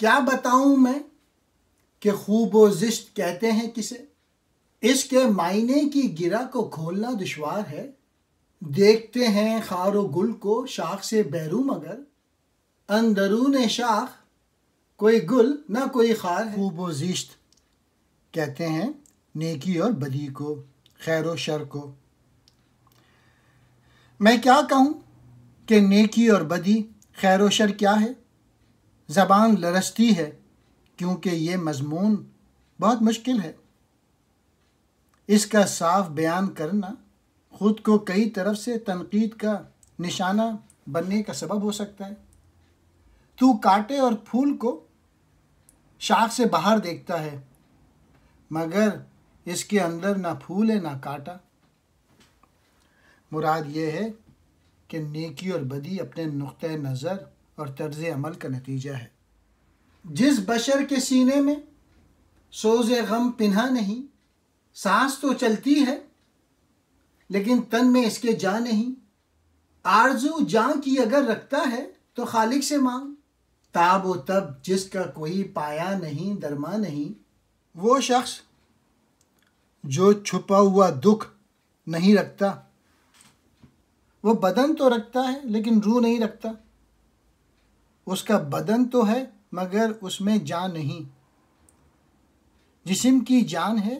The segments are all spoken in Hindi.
क्या बताऊं मैं कि खूब व ज़िश्त कहते हैं किसे। इसके मायने की गिरा को खोलना दुश्वार है। देखते हैं खार व गुल को शाख से बैरू, मगर अंदरून शाख कोई गुल ना कोई खार है। खूब व ज़िश्त कहते हैं नेकी और बदी को, खैर व शर को। मैं क्या कहूँ कि नेकी और बदी, खैर व शर क्या है। ज़बान लरसती है क्योंकि ये मज़मून बहुत मुश्किल है। इसका साफ बयान करना ख़ुद को कई तरफ से तनकीद का निशाना बनने का सबब हो सकता है। तू कांटे और फूल को शाख से बाहर देखता है, मगर इसके अंदर ना फूल है ना कांटा। मुराद ये है कि नेकी और बदी अपने नुक्ते नज़र और तर्ज़ अमल का नतीजा है। जिस बशर के सीने में सोज़े गम पिन्हा नहीं, सांस तो चलती है लेकिन तन में इसके जा नहीं। आरज़ू जान की अगर रखता है तो खालिक से मांग। ताब व तब जिसका कोई पाया नहीं, दरमा नहीं, वो शख्स जो छुपा हुआ दुख नहीं रखता। वो बदन तो रखता है लेकिन रूह नहीं रखता। उसका बदन तो है मगर उसमें जान नहीं। जिस्म की जान है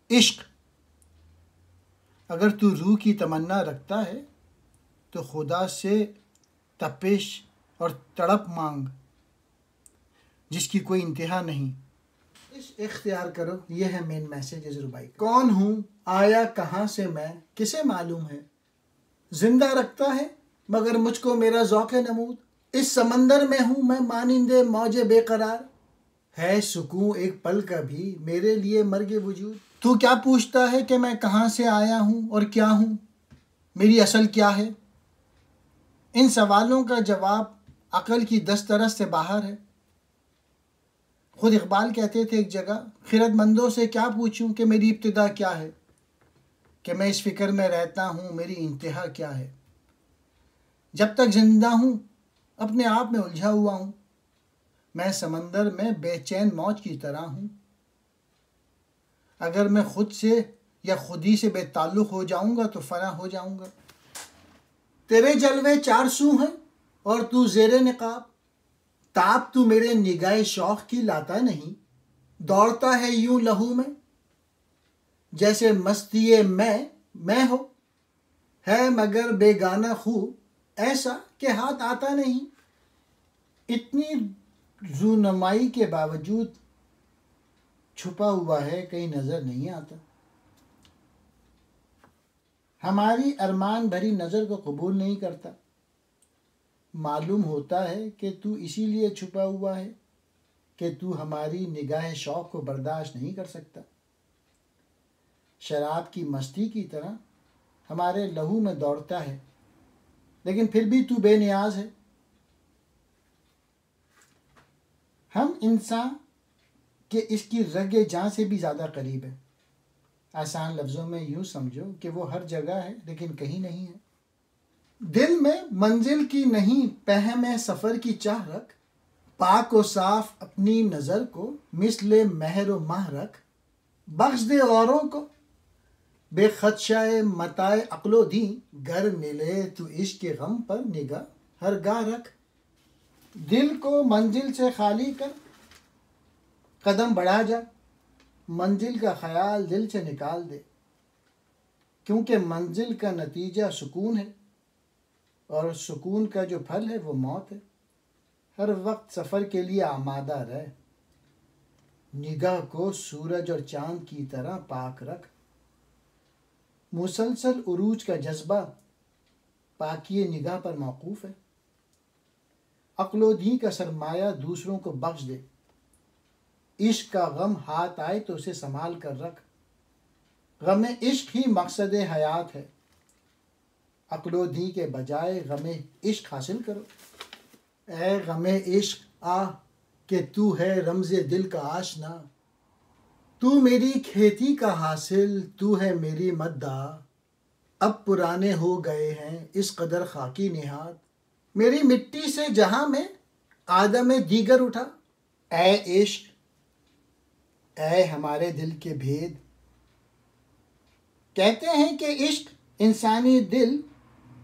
इश्क। अगर तू रूह की तमन्ना रखता है तो खुदा से तपिश और तड़प मांग जिसकी कोई इंतहा नहीं। इख्तियार करो, यह है मेन मैसेज इस रुबाई। कौन हूँ, आया कहाँ से मैं, किसे मालूम है। जिंदा रखता है मगर मुझको मेरा ज़ौक़ नमूद। इस समंदर में हूँ मैं मानिंदे मौजे बेकरार। है सुकून एक पल का भी मेरे लिए मर्गे वजूद। तू क्या पूछता है कि मैं कहाँ से आया हूँ और क्या हूँ, मेरी असल क्या है। इन सवालों का जवाब अक़ल की दस्तरस से बाहर है। खुद इकबाल कहते थे एक जगह, खिरदमंदों से क्या पूछूं कि मेरी इब्तिदा क्या है, कि मैं इस फ़िक्र में रहता हूँ मेरी इंतहा क्या है। जब तक जिंदा हूँ अपने आप में उलझा हुआ हूँ। मैं समंदर में बेचैन मौज की तरह हूँ। अगर मैं खुद से या खुदी से बेताल्लुक़ हो जाऊँगा तो फ़ना हो जाऊँगा। तेरे जलवे चार सू हैं और तू ज़ेरे निकाब। ताप तू मेरे निगाह शौक़ की लाता नहीं। दौड़ता है यूं लहू में जैसे मस्ती मैं हो। है मगर बेगाना खूब ऐसा कि हाथ आता नहीं। इतनी ज़ूनमाई के बावजूद छुपा हुआ है, कहीं नज़र नहीं आता। हमारी अरमान भरी नज़र को कबूल नहीं करता। मालूम होता है कि तू इसीलिए छुपा हुआ है कि तू हमारी निगाह शौक़ को बर्दाश्त नहीं कर सकता। शराब की मस्ती की तरह हमारे लहू में दौड़ता है, लेकिन फिर भी तू बेनियाज है। हम इंसान के इसकी रगे जान से भी ज़्यादा करीब है। आसान लफ्ज़ों में यूँ समझो कि वो हर जगह है लेकिन कहीं नहीं है। दिल में मंजिल की नहीं पहम सफ़र की चाह रख। पाक व साफ अपनी नज़र को मिसले महर व माह रख। बख्श दे औरों को बेखदशाए मताए अक्लो दी। घर मिले तो इश्क गम पर निगाह हर गाह रख। दिल को मंजिल से खाली कर कदम बढ़ा जा। मंजिल का ख्याल दिल से निकाल दे, क्योंकि मंजिल का नतीजा सुकून है और सुकून का जो फल है वो मौत है। हर वक्त सफ़र के लिए आमादा रह। निगाह को सूरज और चाँद की तरह पाक रख। मुसलसल उरूज का जज्बा पाकिए निगाह पर मौकूफ़ है। अक्लोदी का सरमाया दूसरों को बख्श दे। इश्क का गम हाथ आए तो उसे संभाल कर रख। गम इश्क ही मकसद हयात है। अक्लोदी के बजाय गम इश्क हासिल करो। ए गम इश्क आ कि तू है रमज़े दिल का आशना। तू मेरी खेती का हासिल, तू है मेरी मद्दा। अब पुराने हो गए हैं इस कदर खाकी निहात। मेरी मिट्टी से जहाँ में आदम दीगर उठा। ऐ इश्क, ऐ हमारे दिल के भेद। कहते हैं कि इश्क इंसानी दिल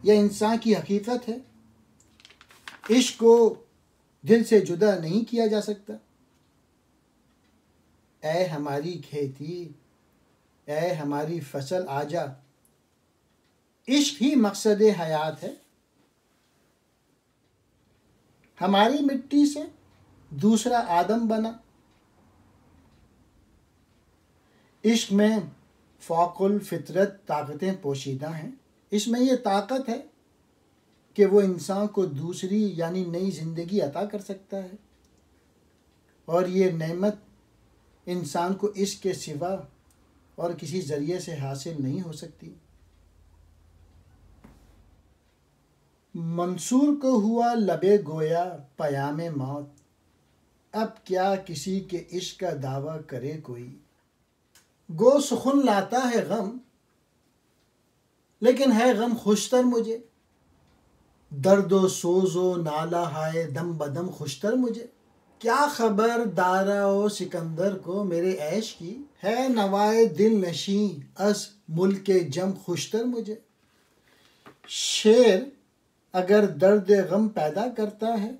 या इंसान की हकीकत है। इश्क को दिल से जुदा नहीं किया जा सकता। ऐ हमारी खेती, ऐ हमारी फसल आजा, इश्क ही मकसद हयात है। हमारी मिट्टी से दूसरा आदम बना। इश्क में फ़ौकुल फितरत ताकतें पोशीदा हैं। इसमें ये ताकत है कि वो इंसान को दूसरी यानी नई ज़िंदगी अता कर सकता है, और ये नेमत इंसान को इश्क के सिवा और किसी ज़रिए से हासिल नहीं हो सकती। मंसूर को हुआ लबे गोया पयामे मौत, अब क्या किसी के इश्क का दावा करे कोई। गो सुखुन लाता है गम, लेकिन है गम खुशतर मुझे। दर्दो सोजो नाला हाय दम बदम खुशतर मुझे। क्या खबर दारा ओ सिकंदर को मेरे ऐश की, है नवाए दिल नशी अस मुल्के जम खुशतर मुझे। शेर अगर दर्द गम पैदा करता है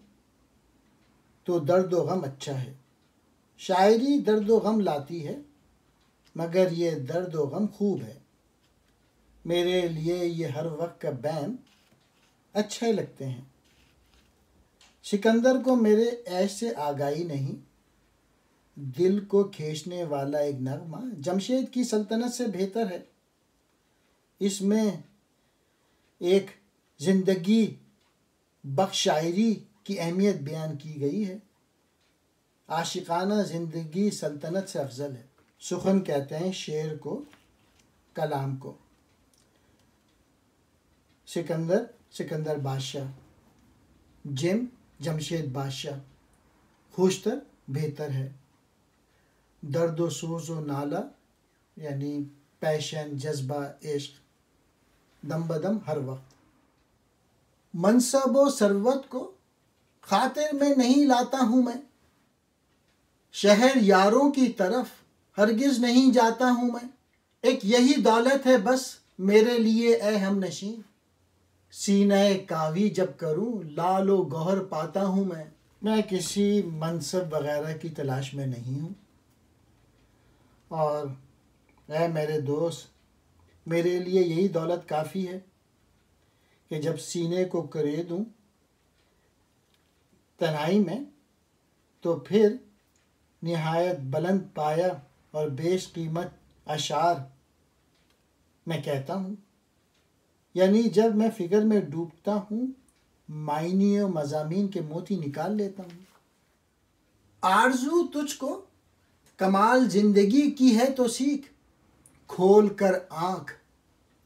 तो दर्द व गम अच्छा है। शायरी दर्द व गम लाती है, मगर ये दर्द व गम खूब है। मेरे लिए ये हर वक्त का बैम अच्छे लगते हैं। सिकंदर को मेरे ऐश से आगाही नहीं, दिल को खींचने वाला एक नगमा जमशेद की सल्तनत से बेहतर है। इसमें एक ज़िंदगी बख्श शायरी की अहमियत बयान की गई है। आशिकाना ज़िंदगी सल्तनत से अफजल है। सुखन कहते हैं शेर को, कलाम को। सिकंदर सिकंदर बादशाह, जिम जमशेद बादशाह, खुशतर बेहतर है। दर्द व सोज व नाला यानी पैशन, जज्बा, इश्क, दम बदम हर वक्त। मनसब व सरवत को खातिर में नहीं लाता हूँ मैं, शहर यारों की तरफ हरगिज नहीं जाता हूँ मैं। एक यही दौलत है बस मेरे लिए ए हम नशीं, सीने कावी जब करूँ लालो गौहर पाता हूँ मैं। मैं किसी मनसब वगैरह की तलाश में नहीं हूँ, और ऐ मेरे दोस्त, मेरे लिए यही दौलत काफ़ी है कि जब सीने को करे दूँ तन्हाई में, तो फिर निहायत बुलंद पाया और बेश कीमत अशार मैं कहता हूँ। यानी जब मैं फ़िक्र में डूबता हूँ, मायने और मज़ामीन के मोती निकाल लेता हूँ। आरज़ू तुझको कमाल ज़िंदगी की है तो सीख, खोल कर आँख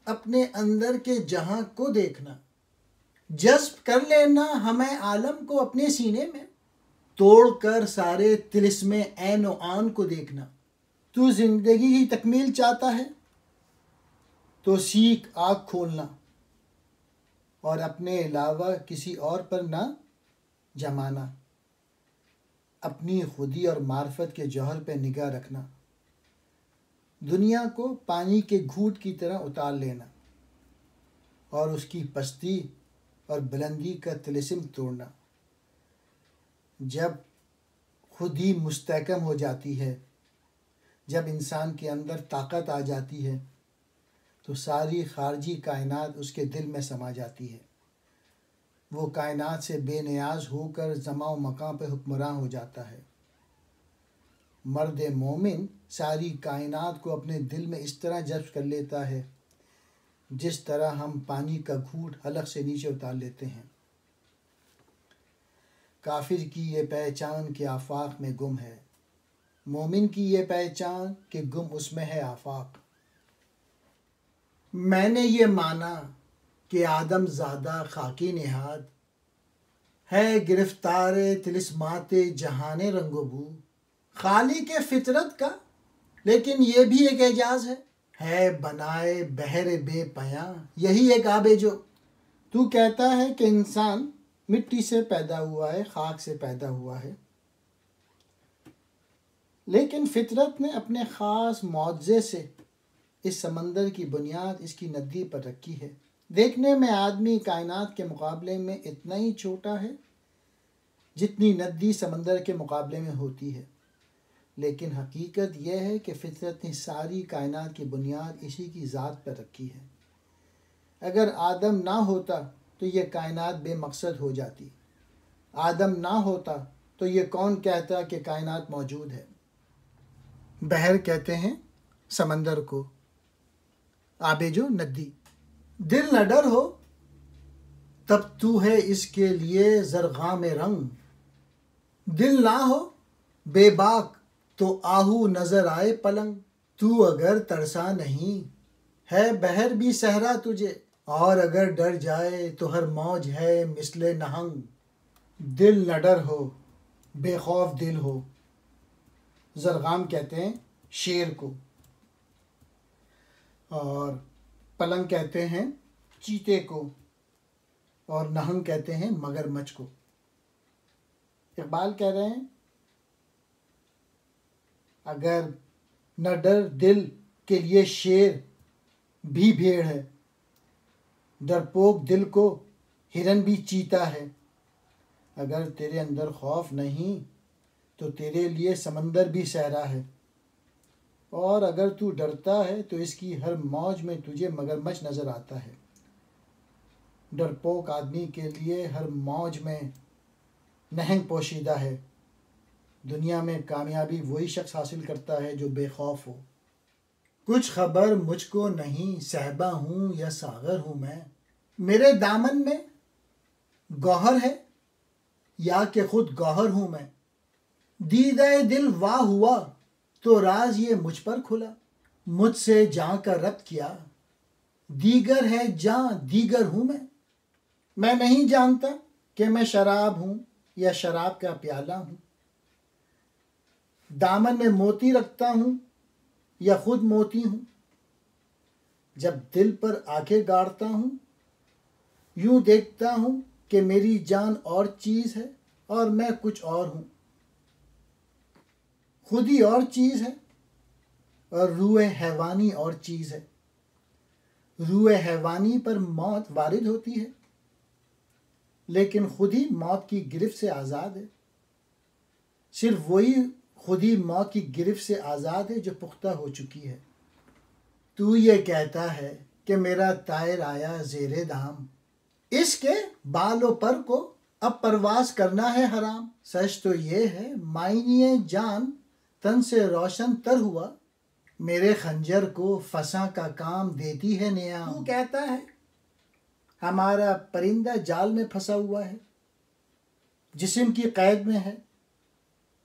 अपने अंदर के जहां को देखना। जज्ब कर लेना हमें आलम को अपने सीने में, तोड़ कर सारे तिलिस्मे ऐन व आन को देखना। तू जिंदगी की तकमील चाहता है तो सीख आँख खोलना, और अपने अलावा किसी और पर ना जमाना। अपनी खुदी और मार्फत के जौहर पर निगाह रखना। दुनिया को पानी के घूंट की तरह उतार लेना, और उसकी पस्ती और बुलंदी का तिलिस्म तोड़ना। जब खुद ही मुस्तहकम हो जाती है, जब इंसान के अंदर ताकत आ जाती है, तो सारी खारजी कायनात उसके दिल में समा जाती है। वो कायनात से बेनियाज होकर ज़मा व मकां पर हुक्मरान हो जाता है। मर्द मोमिन सारी कायनात को अपने दिल में इस तरह जब्त कर लेता है जिस तरह हम पानी का घूंट हलक से नीचे उतार लेते हैं। काफिर की ये पहचान कि आफाक में गुम है, मोमिन की ये पहचान कि गुम उसमें है आफाक। मैंने ये माना कि आदम ज़ादा खाकी निहाद है, गिरफ्तार तिलिस्माते जहाने रंगोबू। खाली के फितरत का लेकिन ये भी एक एजाज़ है बनाए बहर बेपयां, यही एक आबे जो। तू कहता है कि इंसान मिट्टी से पैदा हुआ है, खाक से पैदा हुआ है, लेकिन फितरत ने अपने ख़ास मुआवजे से इस समंदर की बुनियाद इसकी नदी पर रखी है। देखने में आदमी कायनात के मुकाबले में इतना ही छोटा है जितनी नदी समंदर के मुकाबले में होती है, लेकिन हकीकत यह है कि फितरत ने सारी कायनात की बुनियाद इसी की ज़ात पर रखी है। अगर आदम ना होता तो ये कायनात बेमकसद हो जाती। आदम ना होता तो ये कौन कहता कि कायनात मौजूद है। बहर कहते हैं समंदर को, आबे जो नदी। दिल न डर हो तब तू है इसके लिए ज़रग़ा में रंग। दिल ना हो बेबाक तो आहू नजर आए पलंग। तू अगर तरसा नहीं है बहर भी सहरा तुझे, और अगर डर जाए तो हर मौज है मिसले नहंग। दिल न डर हो बेखौफ दिल हो। ज़रग़ाम कहते हैं शेर को, और पलंग कहते हैं चीते को, और नहंग कहते हैं मगरमच्छ को। इकबाल कह रहे हैं अगर न डर दिल के लिए शेर भी भेड़ है, डरपोक दिल को हिरन भी चीता है। अगर तेरे अंदर खौफ नहीं तो तेरे लिए समंदर भी सहरा है, और अगर तू डरता है तो इसकी हर मौज में तुझे मगरमच्छ नज़र आता है। डरपोक आदमी के लिए हर मौज में नहंग पोशीदा है। दुनिया में कामयाबी वही शख्स हासिल करता है जो बेखौफ हो। कुछ खबर मुझको नहीं सहबा हूँ या सागर हूँ मैं। मेरे दामन में गौहर है या कि खुद गौहर हूँ मैं। दीदाए दिल वाह हुआ तो राज ये मुझ पर खुला। मुझसे जां का रब्त किया दीगर है जां दीगर हूँ मैं। मैं नहीं जानता कि मैं शराब हूँ या शराब का प्याला हूँ। दामन में मोती रखता हूँ या खुद मोती हूँ। जब दिल पर आंखें गाड़ता हूँ यूं देखता हूँ कि मेरी जान और चीज़ है और मैं कुछ और हूँ। खुद ही और चीज़ है और रूए हैवानी और चीज़ है। रूए हैवानी पर मौत वारिद होती है, लेकिन खुद ही मौत की गिरफ्त से आज़ाद है। सिर्फ वही खुद ही मौत की गिरफ्त से आज़ाद है जो पुख्ता हो चुकी है। तू ये कहता है कि मेरा तायर आया ज़ेरे दाम, इसके बालों पर को अब परवास करना है हराम। सच तो ये है मायने जान तन से रोशन तर हुआ, मेरे खंजर को फसा का काम देती है नियाम। तू कहता है हमारा परिंदा जाल में फंसा हुआ है, जिस्म की कैद में है,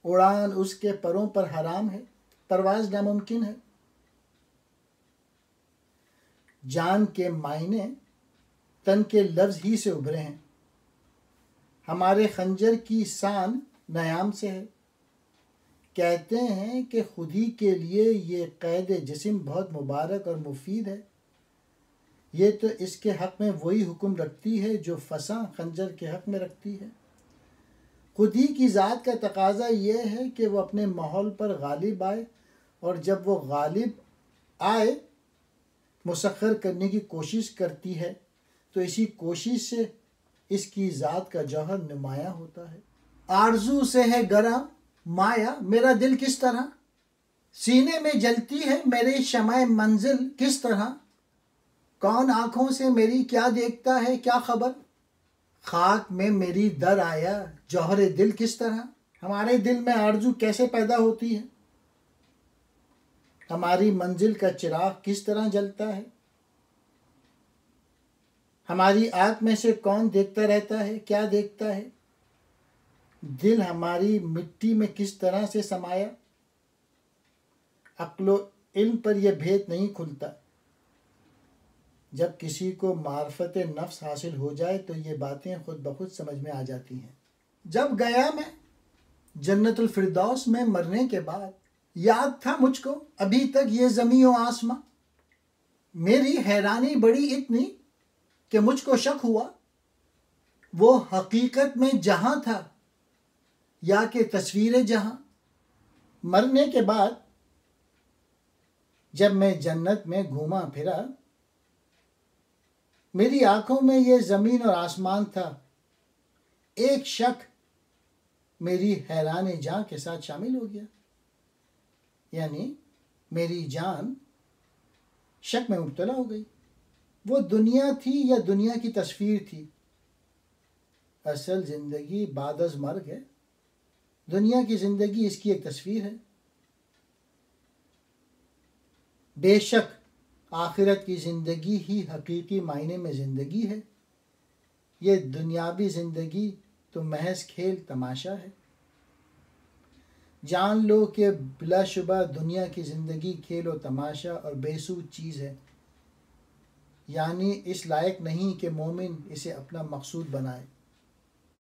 उड़ान उसके परों पर हराम है, परवाज नामुमकिन है। जान के मायने तन के लफ्ज़ ही से उभरे हैं, हमारे खंजर की शान नयाम से है। कहते हैं कि खुदी के लिए ये कैद जिस्म बहुत मुबारक और मुफीद है। ये तो इसके हक़ में वही हुक्म रखती है जो फसा खंजर के हक़ में रखती है। खुदी की ज़ात का तकाज़ा ये है कि वो अपने माहौल पर गालिब आए, और जब वो गालिब आए मुसख्खर करने की कोशिश करती है तो इसी कोशिश से इसकी ज़ात का जौहर नुमाया होता है। आरज़ू से है गरा माया मेरा दिल किस तरह, सीने में जलती है मेरे शमाए मंजिल किस तरह। कौन आँखों से मेरी क्या देखता है क्या खबर, खाक में मेरी दर आया जौहर दिल किस तरह। हमारे दिल में आरज़ू कैसे पैदा होती है, हमारी मंजिल का चिराग किस तरह जलता है, हमारी आँख में से कौन देखता रहता है क्या देखता है। दिल हमारी मिट्टी में किस तरह से समाया, अक्लो इल्म पर यह भेद नहीं खुलता। जब किसी को मार्फत नफ्स हासिल हो जाए तो ये बातें खुद ब खुद समझ में आ जाती हैं। जब गया मैं जन्नतुल फिरदौस में मरने के बाद, याद था मुझको अभी तक ये ज़मीं व आसमां। मेरी हैरानी बड़ी इतनी कि मुझको शक हुआ वो हकीकत में जहाँ था या कि तस्वीर जहाँ। मरने के बाद जब मैं जन्नत में घूमा फिरा, मेरी आंखों में ये ज़मीन और आसमान था, एक शक मेरी हैरान जान के साथ शामिल हो गया। यानी मेरी जान शक में मुब्तला हो गई। वो दुनिया थी या दुनिया की तस्वीर थी? असल ज़िंदगी बाद अज़ मर्ग है। दुनिया की ज़िंदगी इसकी एक तस्वीर है। बेशक आखिरत की ज़िंदगी ही हकीकी मायने में ज़िंदगी है। ये दुनियावी ज़िंदगी तो महज खेल तमाशा है। जान लो कि बिलाशुबा दुनिया की ज़िंदगी खेल और तमाशा और बेसूद चीज़ है, यानी इस लायक नहीं कि मोमिन इसे अपना मकसूद बनाए।